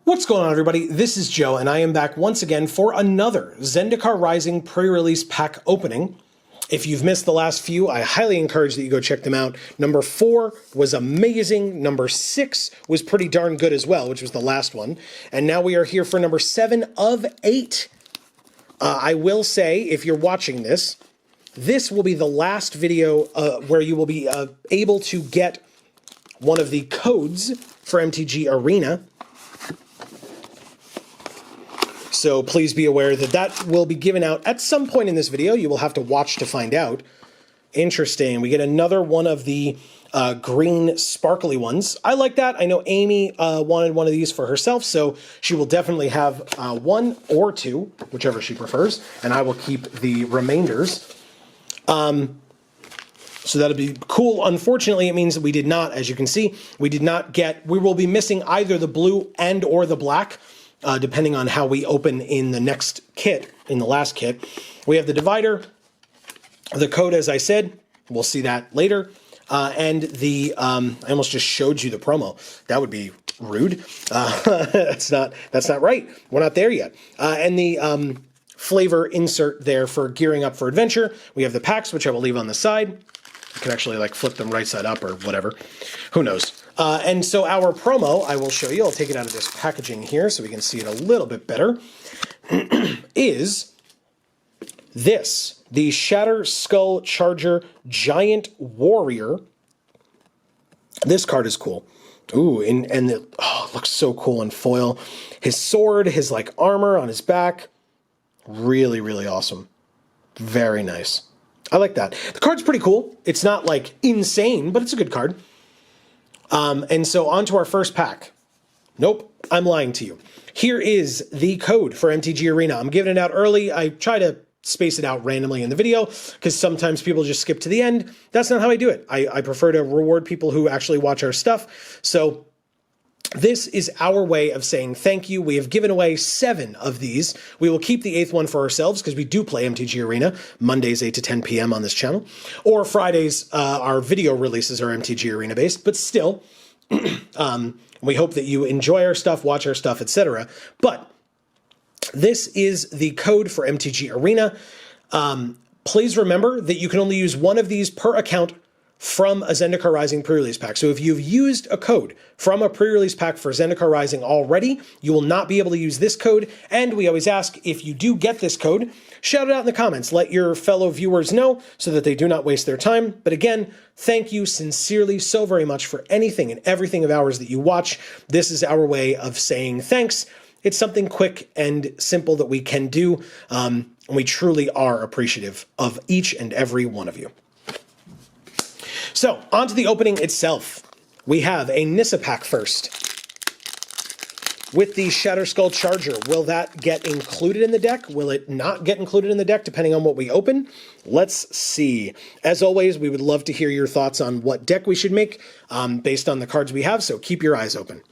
What's going on, everybody? This is Joe, and I am back once again for another Zendikar Rising pre-release pack opening. If you've missed the last few, I highly encourage that you go check them out. Number 4 was amazing. Number 6 was pretty darn good as well, which was the last one. And now we are here for number 7 of 8. I will say, if you're watching this, this will be the last video where you will be able to get one of the codes for MTG Arena. So please be aware that that will be given out at some point in this video. You will have to watch to find out. Interesting. We get another one of the green sparkly ones. I like that. I know Amy wanted one of these for herself, so she will definitely have 1 or 2, whichever she prefers, and I will keep the remainders. So that'll be cool. Unfortunately, it means that we did not, as you can see, we will be missing either the blue and or the black. Depending on how we open in the next kit, in the last kit. We have the divider, the code, as I said, we'll see that later, and the, I almost just showed you the promo. That would be rude. That's not right. We're not there yet. And the flavor insert there for gearing up for adventure. We have the packs, which I will leave on the side. I can actually like flip them right side up or whatever. Who knows? And so our promo, I will show you, I'll take it out of this packaging here so we can see it a little bit better, is this, the Shatter Skull Charger Giant Warrior. This card is cool. Ooh, and it looks so cool in foil. His sword, his like armor on his back, really, really awesome. Very nice. I like that. The card's pretty cool. It's not like insane, but it's a good card. And so on to our first pack. Nope, I'm lying to you. Here is the code for MTG Arena. I'm giving it out early. I try to space it out randomly in the video because sometimes people just skip to the end. That's not how I do it. I prefer to reward people who actually watch our stuff. So this is our way of saying thank you. We have given away 7 of these. We will keep the 8th one for ourselves because we do play MTG Arena Mondays 8 to 10 p.m. on this channel. Or Fridays, our video releases are MTG Arena based, but still, we hope that you enjoy our stuff, watch our stuff, etc. But this is the code for MTG Arena. Please remember that you can only use one of these per account from a Zendikar Rising pre-release pack. So if you've used a code from a pre-release pack for Zendikar Rising already, you will not be able to use this code. And we always ask, if you do get this code, shout it out in the comments. Let your fellow viewers know so that they do not waste their time. But again, thank you sincerely so very much for anything and everything of ours that you watch. This is our way of saying thanks. It's something quick and simple that we can do. And we truly are appreciative of each and every one of you. So, on to the opening itself. We have a Nissa pack first. With the Shatter Skull Charger, will that get included in the deck? Will it not get included in the deck, depending on what we open? Let's see. As always, we would love to hear your thoughts on what deck we should make based on the cards we have, so keep your eyes open.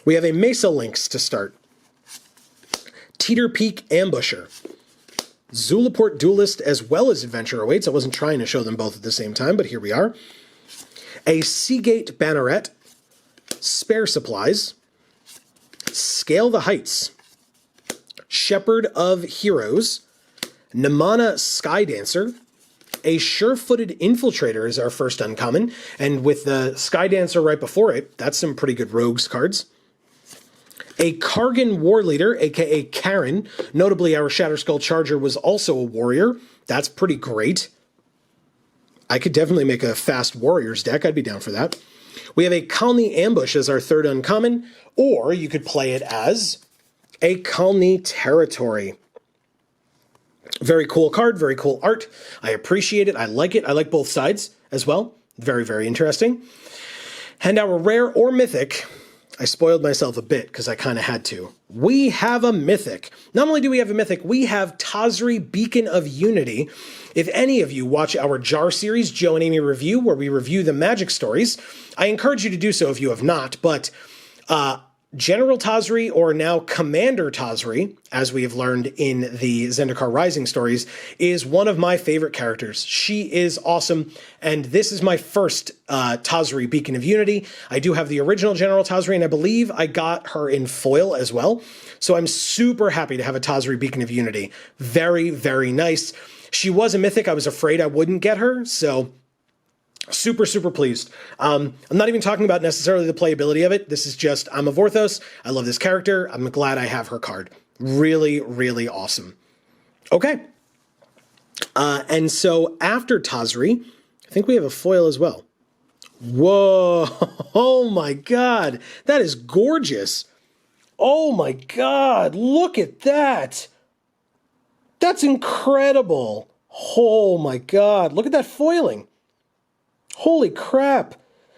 We have a Mesa Lynx to start. Teeter Peak Ambusher. Zulaport Duelist as well as Adventure awaits. I wasn't trying to show them both at the same time, but here we are. A Seagate Banneret, Spare Supplies, Scale the Heights, Shepherd of Heroes, Namana Skydancer, a Sure-Footed Infiltrator is our first uncommon, and with the Skydancer right before it, that's some pretty good Rogues cards. A Kargan War Leader, aka Karen. Notably, our Shatter Skull Charger was also a warrior. That's pretty great. I could definitely make a fast Warriors deck. I'd be down for that. We have a Khalni Ambush as our third uncommon, or you could play it as a Khalni Territory. Very cool card, very cool art. I appreciate it. I like it. I like both sides as well. Very, very interesting. And our rare or mythic, I spoiled myself a bit because I kind of had to. We have a mythic. Not only do we have a mythic, we have Tazri Beacon of Unity. If any of you watch our Jar series, Joe and Amy Review, where we review the Magic stories, I encourage you to do so if you have not, but General Tazri, or now Commander Tazri, as we have learned in the Zendikar Rising stories, is one of my favorite characters. She is awesome, and this is my first Tazri Beacon of Unity. I do have the original General Tazri, and I believe I got her in foil as well. So I'm super happy to have a Tazri Beacon of Unity. Very, very nice. She was a mythic. I was afraid I wouldn't get her, so super, super pleased. I'm not even talking about necessarily the playability of it. This is just, I'm a Vorthos. I love this character. I'm glad I have her card. Really, really awesome. Okay. And so after Tazri, I think we have a foil as well. Whoa. Oh my God. That is gorgeous. Oh my God. Look at that. That's incredible. Oh my God. Look at that foiling. Holy crap.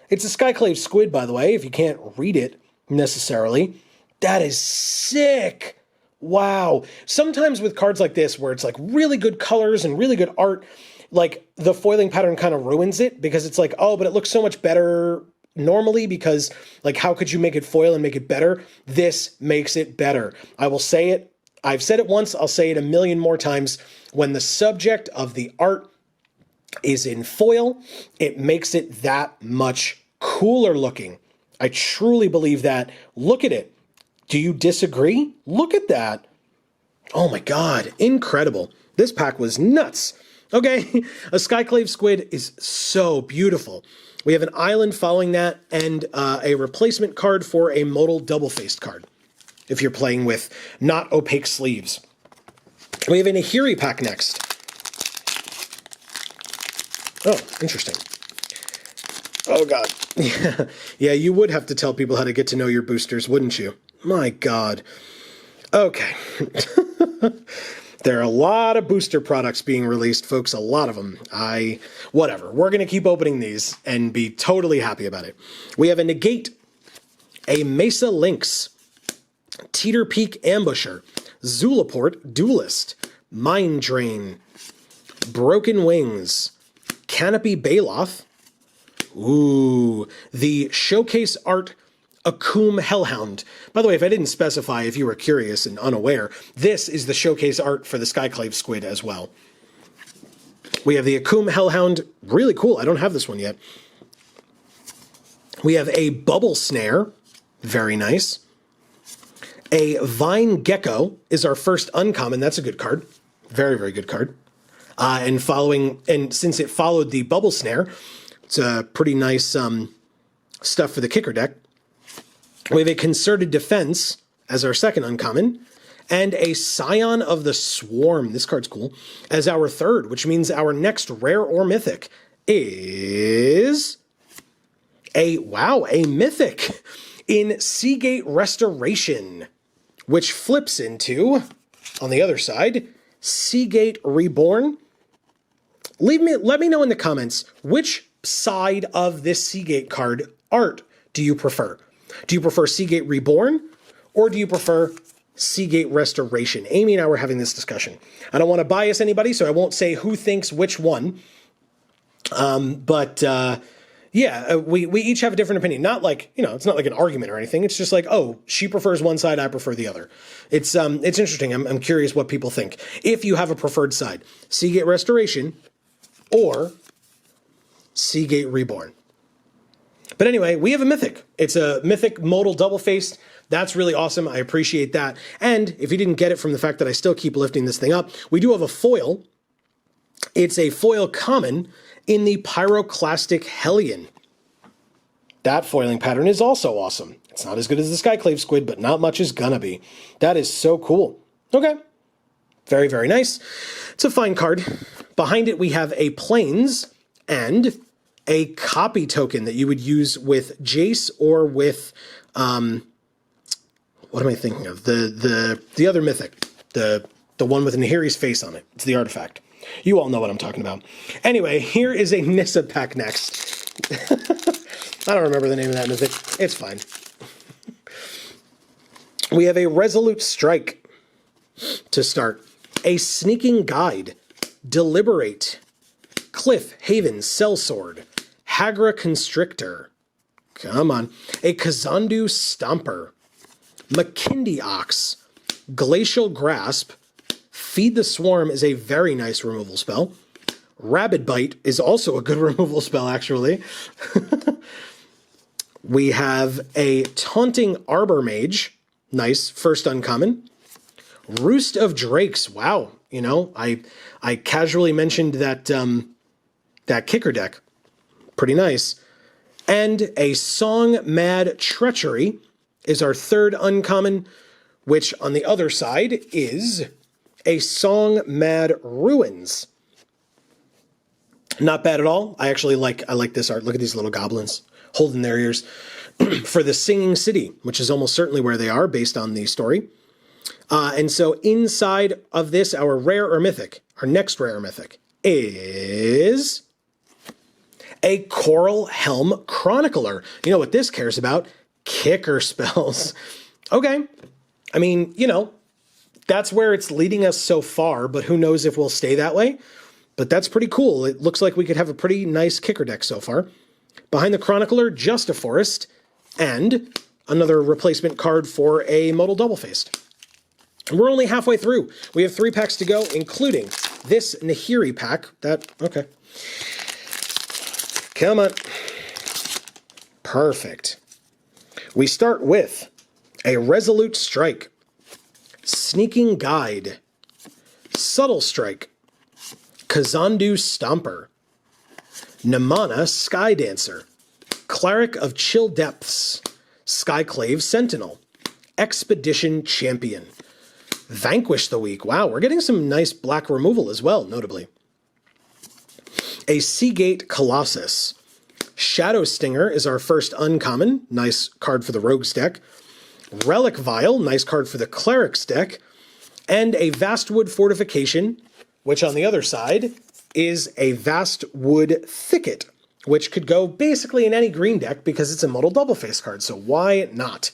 It's a Skyclave squid, by the way, if you can't read it necessarily. That is sick. Wow. Sometimes with cards like this, where it's like really good colors and really good art, like the foiling pattern kind of ruins it, because it's like, oh, but it looks so much better normally, because like, how could you make it foil and make it better? This makes it better. I will say it. I've said it once. I'll say it a million more times. When the subject of the art is in foil, it makes it that much cooler looking. I truly believe that. Look at it. Do you disagree? Look at that. Oh my God, incredible. This pack was nuts. Okay, a Skyclave squid is so beautiful. We have an island following that, and a replacement card for a modal double-faced card, if you're playing with not opaque sleeves. We have an Ahiri pack next. Oh, interesting. Oh, God. Yeah, you would have to tell people how to get to know your boosters, wouldn't you? My God. Okay. There are a lot of booster products being released, folks, a lot of them. Whatever. We're going to keep opening these and be totally happy about it. We have a Negate, a Mesa Lynx, Teeter Peak Ambusher, Zulaport Duelist, Mind Drain, Broken Wings, Canopy Baloth. Ooh, the Showcase Art Akum Hellhound. By the way, if I didn't specify, if you were curious and unaware, this is the Showcase Art for the Skyclave Squid as well. We have the Akum Hellhound. Really cool. I don't have this one yet. We have a Bubble Snare. Very nice. A Vine Gecko is our first uncommon. That's a good card. Very, very good card. And since it followed the Bubble Snare, it's a pretty nice stuff for the kicker deck. We have a Concerted Defense as our second uncommon, and a Scion of the Swarm, this card's cool, as our third, which means our next rare or mythic is a mythic in Seagate Restoration, which flips into, on the other side, Seagate Reborn. Let me know in the comments, which side of this Seagate card art do you prefer? Do you prefer Seagate Reborn, or do you prefer Seagate Restoration? Amy and I were having this discussion. I don't want to bias anybody, so I won't say who thinks which one. Yeah, we each have a different opinion. Not like, it's not like an argument or anything. It's just like, oh, she prefers one side, I prefer the other. It's interesting. I'm curious what people think. If you have a preferred side, Seagate Restoration or Seagate Reborn. But anyway, we have a mythic. It's a mythic modal double-faced. That's really awesome. I appreciate that. And if you didn't get it from the fact that I still keep lifting this thing up, we do have a foil. It's a foil common in the Pyroclastic Hellion. That foiling pattern is also awesome. It's not as good as the Skyclave Squid, but not much is gonna be. That is so cool. Okay. Very, very nice. It's a fine card. Behind it, we have a Plains and a copy token that you would use with Jace or with, what am I thinking of? The other mythic, the one with Nahiri's face on it. It's the artifact. You all know what I'm talking about. Anyway, here is a Nissa pack next. I don't remember the name of that mythic. It's fine. We have a Resolute Strike to start. A Sneaking Guide. Deliberate. Cliff Haven Sellsword. Hagra Constrictor. Come on. A Kazandu Stomper. McKindy Ox, Glacial Grasp, Feed the Swarm is a very nice removal spell. Rabid Bite is also a good removal spell, actually. We have a Taunting Arbor Mage. Nice, first uncommon. Roost of Drakes. Wow, you know, I casually mentioned that that kicker deck. Pretty nice. And a Song Mad Treachery is our third uncommon, which on the other side is a Song Mad Ruins. Not bad at all. I like this art. Look at these little goblins holding their ears for the Singing City, which is almost certainly where they are based on the story. And so inside of this, our rare or mythic, our next rare or mythic is a Coral Helm Chronicler. You know what this cares about? Kicker spells. Okay. I mean, you know, that's where it's leading us so far, but who knows if we'll stay that way. But that's pretty cool. It looks like we could have a pretty nice kicker deck so far. Behind the Chronicler, just a Forest, and another replacement card for a Modal Double-Faced. We're only halfway through. We have 3 packs to go, including this Nahiri pack. Okay. Come on. Perfect. We start with a Resolute Strike, Sneaking Guide, Subtle Strike, Kazandu Stomper, Namana Sky Dancer, Cleric of Chill Depths, Skyclave Sentinel, Expedition Champion, Vanquish the Weak. Wow, we're getting some nice black removal as well, notably. A Seagate Colossus. Shadow Stinger is our first uncommon. Nice card for the Rogues deck. Relic Vial, nice card for the Clerics deck. And a Vastwood Fortification, which on the other side is a Vastwood Thicket, which could go basically in any green deck because it's a Modal Double-Face card, so why not?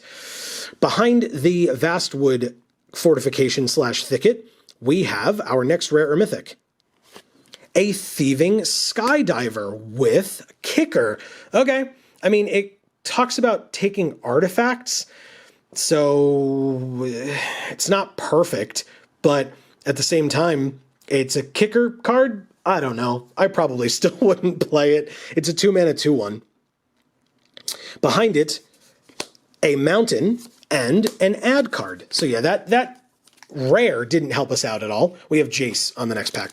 Behind the Vastwood Fortification / Thicket, we have our next rare or mythic. A Thieving Skydiver with Kicker. Okay, I mean, it talks about taking artifacts, so it's not perfect, but at the same time, it's a kicker card. I don't know. I probably still wouldn't play it. It's a 2-mana 2/1. Behind it, a Mountain and an Ad card. So yeah, that rare didn't help us out at all. We have Jace on the next pack.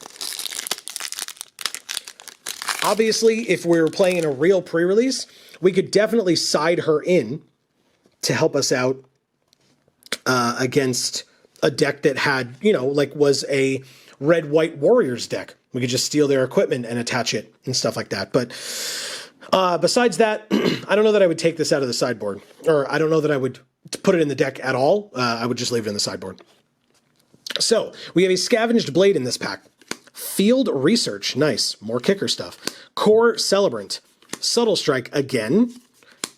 Obviously, if we were playing in a real pre-release, we could definitely side her in to help us out against a deck that had, you know, like was a Red-White Warriors deck. We could just steal their equipment and attach it and stuff like that. But besides that, I don't know that I would take this out of the sideboard. Or I don't know that I would put it in the deck at all. I would just leave it in the sideboard. So, we have a Scavenged Blade in this pack. Field Research, nice. More kicker stuff. Core Celebrant. Subtle Strike again.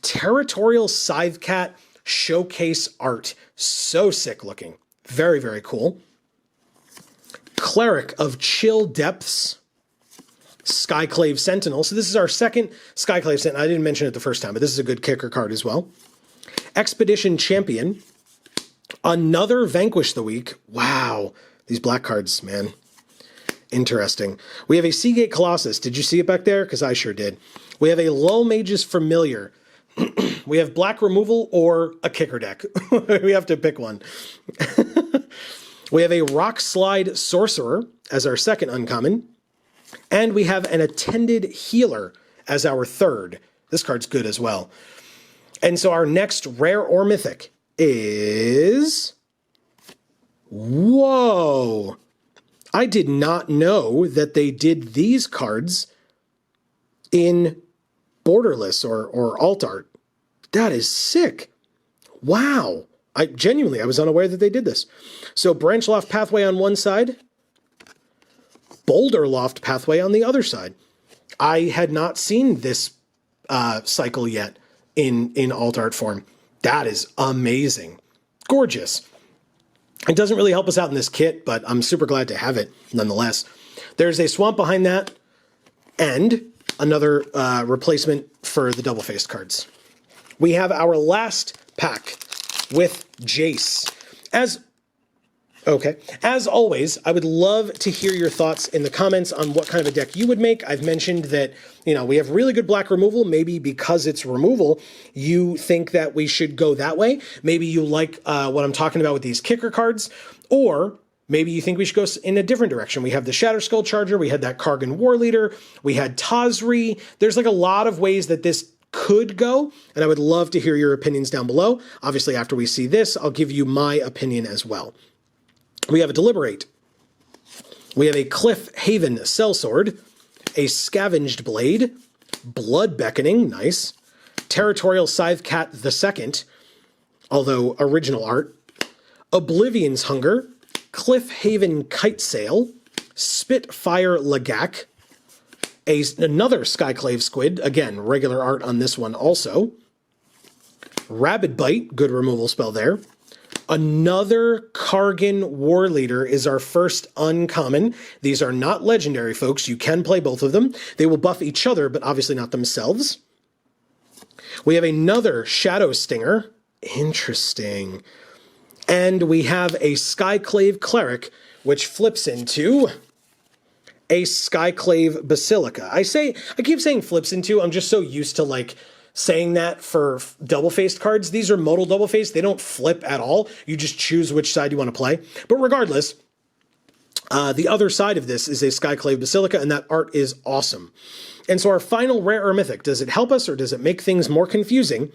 Territorial Scythecat Showcase Art. So sick looking. Very, very cool. Cleric of Chill Depths, Skyclave Sentinel. So this is our second Skyclave Sentinel. I didn't mention it the first time, but this is a good kicker card as well. Expedition Champion. Another Vanquish the Weak. Wow. These black cards, man. Interesting. We have a Seagate Colossus. Did you see it back there? Because I sure did. We have a Lull Mage's Familiar. We have black removal or a kicker deck. We have to pick one. We have a Rock Slide Sorcerer as our second uncommon. And we have an Attended Healer as our third. This card's good as well. And so our next rare or mythic is... Whoa! I did not know that they did these cards in borderless or alt art. That is sick. Wow. I was unaware that they did this. So Branchloft Pathway on one side, Boulder Loft Pathway on the other side. I had not seen this cycle yet in alt art form. That is amazing. Gorgeous. It doesn't really help us out in this kit, but I'm super glad to have it nonetheless. There's a Swamp behind that and another replacement for the double-faced cards. We have our last pack with Jace. As always, I would love to hear your thoughts in the comments on what kind of a deck you would make. I've mentioned that, we have really good black removal. Maybe because it's removal, you think that we should go that way. Maybe you like what I'm talking about with these kicker cards, or maybe you think we should go in a different direction. We have the Shatterskull Charger, we had that Kargan War Leader, we had Tazri. There's like a lot of ways that this could go, and I would love to hear your opinions down below. Obviously, after we see this, I'll give you my opinion as well. We have a Deliberate. We have a Cliff Haven Sellsword, a Scavenged Blade, Blood Beckoning, nice, Territorial Scythecat II, although original art, Oblivion's Hunger, Cliff Haven Kitesail, Spitfire Lagak, another Skyclave Squid, again, regular art on this one also, Rabid Bite, good removal spell there. Another Kargan War Leader is our first uncommon. These are not legendary, folks. You can play both of them. They will buff each other, but obviously not themselves. We have another Shadow Stinger. Interesting. And we have a Skyclave Cleric, which flips into a Skyclave Basilica. I keep saying flips into. I'm just so used to saying that for double-faced cards. These are modal double-faced. They don't flip at all. You just choose which side you want to play. But regardless, the other side of this is a Skyclave Basilica, and that art is awesome. And so our final rare or mythic, does it help us or does it make things more confusing?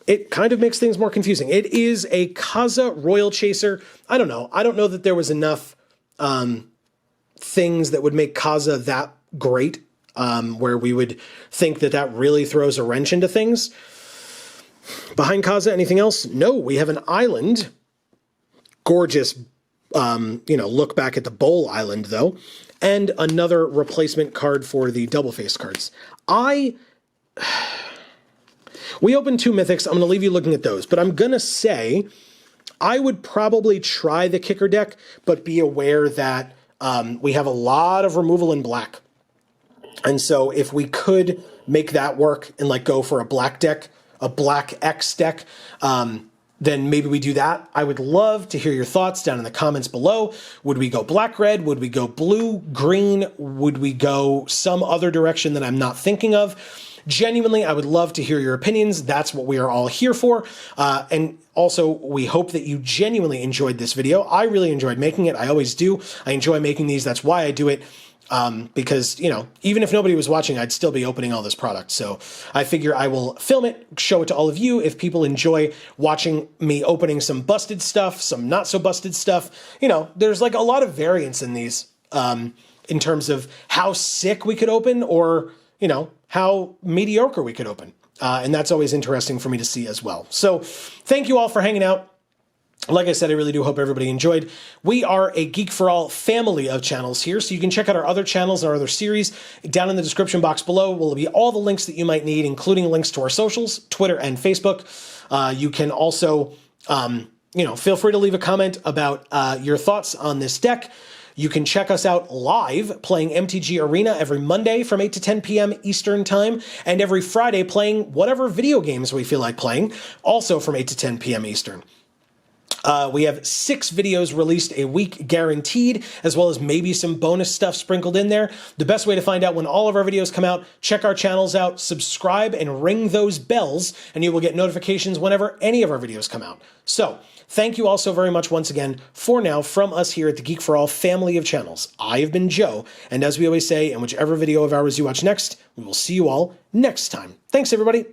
It kind of makes things more confusing. It is a Kaza Royal Chaser. I don't know. I don't know that there was enough things that would make Kaza that great, where we would think that that really throws a wrench into things. Behind Kaza, anything else? No, we have an island. Gorgeous, look back at the Bowl Island, though. And another replacement card for the double-faced cards. We opened 2 mythics. I'm going to leave you looking at those. But I'm going to say I would probably try the kicker deck, but be aware that we have a lot of removal in black. And so if we could make that work and go for a black deck, a black X deck, then maybe we do that. I would love to hear your thoughts down in the comments below. Would we go black-red? Would we go blue-green? Would we go some other direction that I'm not thinking of? Genuinely, I would love to hear your opinions. That's what we are all here for. And also, we hope that you genuinely enjoyed this video. I really enjoyed making it. I always do. I enjoy making these. That's why I do it. Because, even if nobody was watching, I'd still be opening all this product. So I figure I will film it, show it to all of you. If people enjoy watching me opening some busted stuff, some not so busted stuff, there's a lot of variance in these, in terms of how sick we could open or, how mediocre we could open. And that's always interesting for me to see as well. So thank you all for hanging out. Like I said, I really do hope everybody enjoyed. We are a Geek for All family of channels here, so you can check out our other channels and our other series. Down in the description box below will be all the links that you might need, including links to our socials, Twitter and Facebook. You can also, feel free to leave a comment about your thoughts on this deck. You can check us out live playing MTG Arena every Monday from 8 to 10 p.m. Eastern Time, and every Friday playing whatever video games we feel like playing, also from 8 to 10 p.m. Eastern. We have 6 videos released a week guaranteed, as well as maybe some bonus stuff sprinkled in there. The best way to find out when all of our videos come out, check our channels out, subscribe, and ring those bells, and you will get notifications whenever any of our videos come out. So, thank you all so very much once again for now from us here at the Geek for All family of channels. I have been Joe, and as we always say, in whichever video of ours you watch next, we will see you all next time. Thanks, everybody.